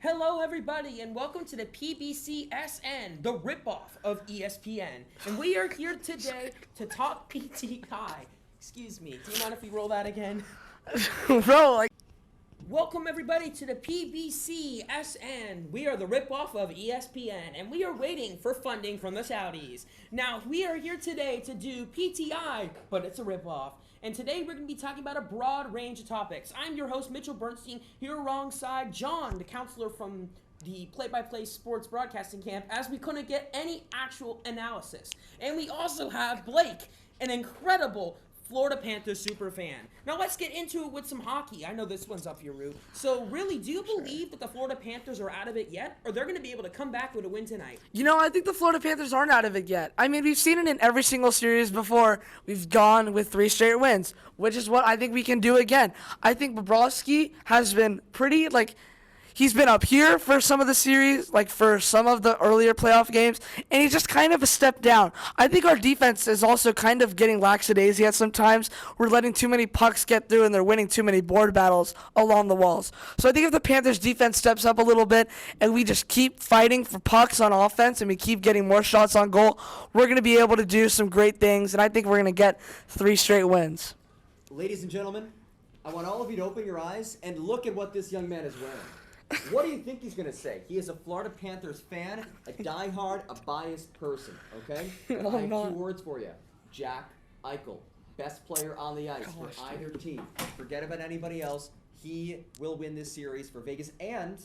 Hello, everybody, and welcome to the PBCSN, the ripoff of ESPN. And we are here today to talk PTI. Excuse me, do you mind if we roll that again? Bro, like, Welcome, everybody, to the PBCSN. We are the ripoff of ESPN, and we are waiting for funding from the Saudis. Now, we are here today to do PTI, but it's a ripoff. And today we're going to be talking about a broad range of topics. I'm your host, Mitchell Bernstein, here alongside John, the counselor from the play-by-play sports broadcasting camp, as we couldn't get any actual analysis. And we also have Blake, an incredible Florida Panthers super fan. Now let's get into it with some hockey. I know this one's up your route. So really, do you believe that the Florida Panthers are out of it yet? Or they're going to be able to come back with a win tonight? I think the Florida Panthers aren't out of it yet. I mean, we've seen it in every single series before. We've gone with 3 straight wins, which is what I think we can do again. I think Bobrovsky has been pretty, he's been up here for some of the series, for some of the earlier playoff games, and he's just kind of a step down. I think our defense is also kind of getting lackadaisy at sometimes. We're letting too many pucks get through, and they're winning too many board battles along the walls. So I think if the Panthers' defense steps up a little bit, and we just keep fighting for pucks on offense, and we keep getting more shots on goal, we're going to be able to do some great things, and I think we're going to get 3 straight wins. Ladies and gentlemen, I want all of you to open your eyes and look at what this young man is wearing. What do you think he's going to say? He is a Florida Panthers fan, a diehard, a biased person, okay? No, I have not. 2 words for you. Jack Eichel, best player on the ice for either team. Forget about anybody else. He will win this series for Vegas, and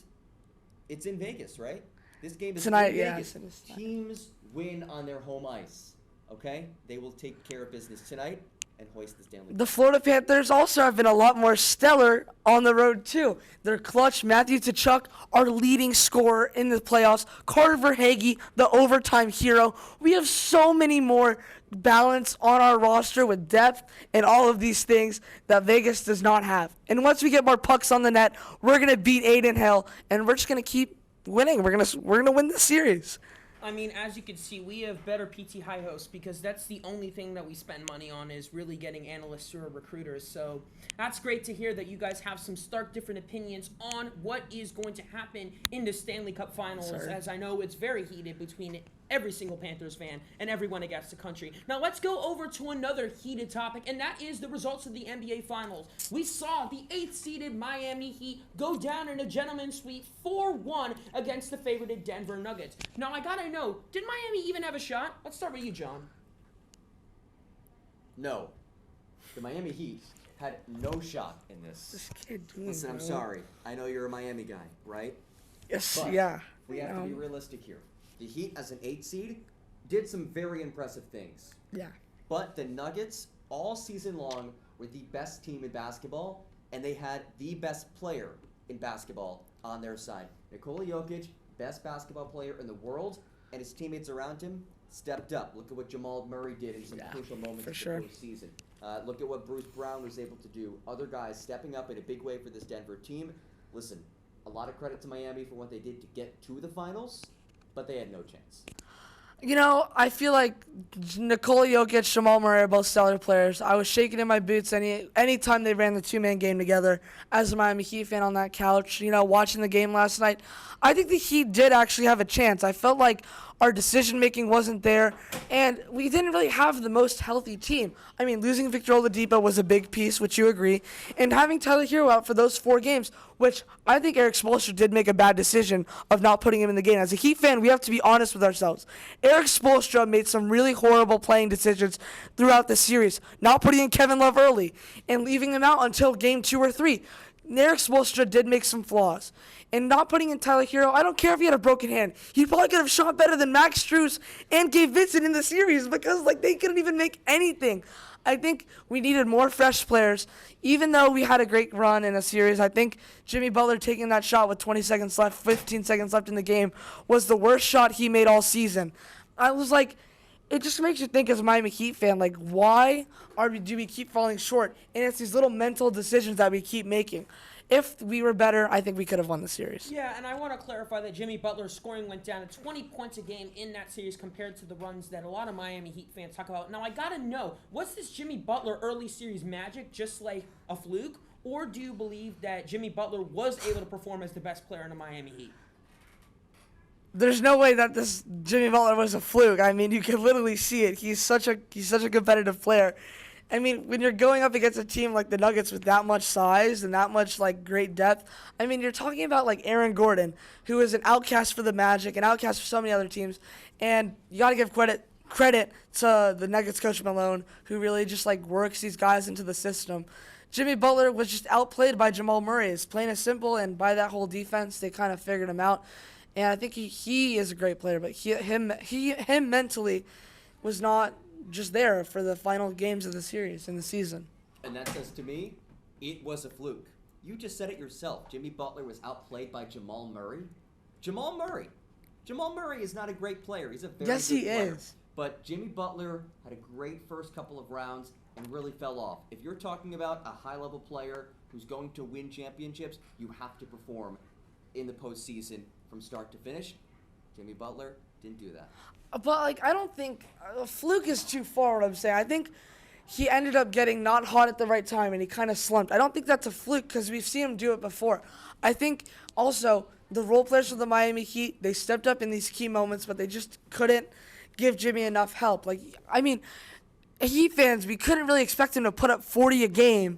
it's in Vegas, right? This game is Tonight, in yeah, Vegas. it is tonight. Teams win on their home ice, okay? They will take care of business tonight and hoist the Stanley Cup. The Florida Panthers also have been a lot more stellar on the road, too. Their clutch, Matthew Tkachuk, our leading scorer in the playoffs. Carter Verhaeghe, the overtime hero. We have so many more balance on our roster with depth and all of these things that Vegas does not have. And once we get more pucks on the net, we're going to beat Aiden Hill, and we're just going to keep winning. We're going to win this series. I mean, as you can see, we have better PTI hosts because that's the only thing that we spend money on is really getting analysts or recruiters. So that's great to hear that you guys have some stark different opinions on what is going to happen in the Stanley Cup Finals, as I know it's very heated between every single Panthers fan and everyone against the country. Now let's go over to another heated topic, and that is the results of the NBA Finals. We saw the 8th-seeded Miami Heat go down in a gentleman's sweep 4-1 against the favorited Denver Nuggets. Now I gotta know, did Miami even have a shot? Let's start with you, John. No. The Miami Heat had no shot in this. This kid, Listen, I'm sorry. I know you're a Miami guy, right? Yes, But yeah. we have to be realistic here. The Heat, as an 8 seed, did some very impressive things. Yeah. But the Nuggets, all season long, were the best team in basketball, and they had the best player in basketball on their side. Nikola Jokic, best basketball player in the world, and his teammates around him stepped up. Look at what Jamal Murray did in some crucial moments of the postseason. Look at what Bruce Brown was able to do. Other guys stepping up in a big way for this Denver team. Listen, a lot of credit to Miami for what they did to get to the finals, but they had no chance. I feel like Nikola Jokic, Jamal Murray are both stellar players. I was shaking in my boots any time they ran the 2-man game together as a Miami Heat fan on that couch, watching the game last night. I think the Heat did actually have a chance. I felt like our decision-making wasn't there, and we didn't really have the most healthy team. I mean, losing Victor Oladipo was a big piece, which you agree, and having Tyler Hero out for those 4 games, which I think Eric Spoelstra did make a bad decision of not putting him in the game. As a Heat fan, we have to be honest with ourselves. Eric Spoelstra made some really horrible playing decisions throughout the series, not putting in Kevin Love early and leaving him out until game 2 or 3. Eric Spoelstra did make some flaws. And not putting in Tyler Hero, I don't care if he had a broken hand. He probably could have shot better than Max Strus and Gabe Vincent in the series because they couldn't even make anything. I think we needed more fresh players. Even though we had a great run in a series, I think Jimmy Butler taking that shot with 20 seconds left, 15 seconds left in the game, was the worst shot he made all season. I was like, it just makes you think as a Miami Heat fan, why do we keep falling short? And it's these little mental decisions that we keep making. If we were better, I think we could have won the series. Yeah, and I want to clarify that Jimmy Butler's scoring went down to 20 points a game in that series compared to the runs that a lot of Miami Heat fans talk about. Now, I got to know, was this Jimmy Butler early series magic just like a fluke? or do you believe that Jimmy Butler was able to perform as the best player in the Miami Heat? There's no way that this Jimmy Butler was a fluke. I mean, you can literally see it. He's such a competitive player. I mean, when you're going up against a team like the Nuggets with that much size and that much like great depth, I mean, you're talking about like Aaron Gordon, who is an outcast for the Magic, an outcast for so many other teams, and you got to give credit to the Nuggets coach Malone, who really just like works these guys into the system. Jimmy Butler was just outplayed by Jamal Murray. It's plain and simple, and by that whole defense, they kind of figured him out. And I think he is a great player, but him mentally was not just there for the final games of the series in the season. And that says to me, it was a fluke. You just said it yourself. Jimmy Butler was outplayed by Jamal Murray. Jamal Murray is not a great player. He's a very yes, good he player. is. But Jimmy Butler had a great first couple of rounds and really fell off. If you're talking about a high-level player who's going to win championships, you have to perform in the postseason from start to finish. Jimmy Butler didn't do that. But like, I don't think a fluke is too far. What I'm saying, I think he ended up getting not hot at the right time and he kind of slumped. I don't think that's a fluke because we've seen him do it before. I think also the role players for the Miami Heat, they stepped up in these key moments, but they just couldn't give Jimmy enough help. Like, I mean, Heat fans, we couldn't really expect him to put up 40 a game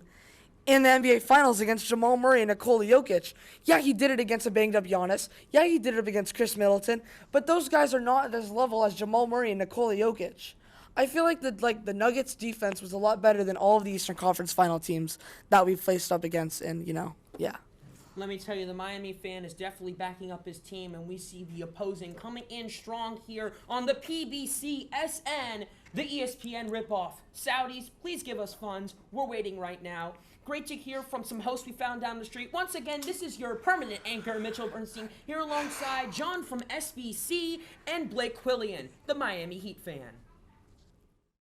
in the NBA Finals against Jamal Murray and Nikola Jokic. Yeah, he did it against a banged-up Giannis. Yeah, he did it against Chris Middleton. But those guys are not at this level as Jamal Murray and Nikola Jokic. I feel like the Nuggets defense was a lot better than all of the Eastern Conference final teams that we've faced up against, and, yeah. Let me tell you, the Miami fan is definitely backing up his team, and we see the opposing coming in strong here on the PBC SN, the ESPN ripoff. Saudis, please give us funds. We're waiting right now. Great to hear from some hosts we found down the street. Once again, this is your permanent anchor, Mitchell Bernstein, here alongside John from SBC and Blake Quillian, the Miami Heat fan.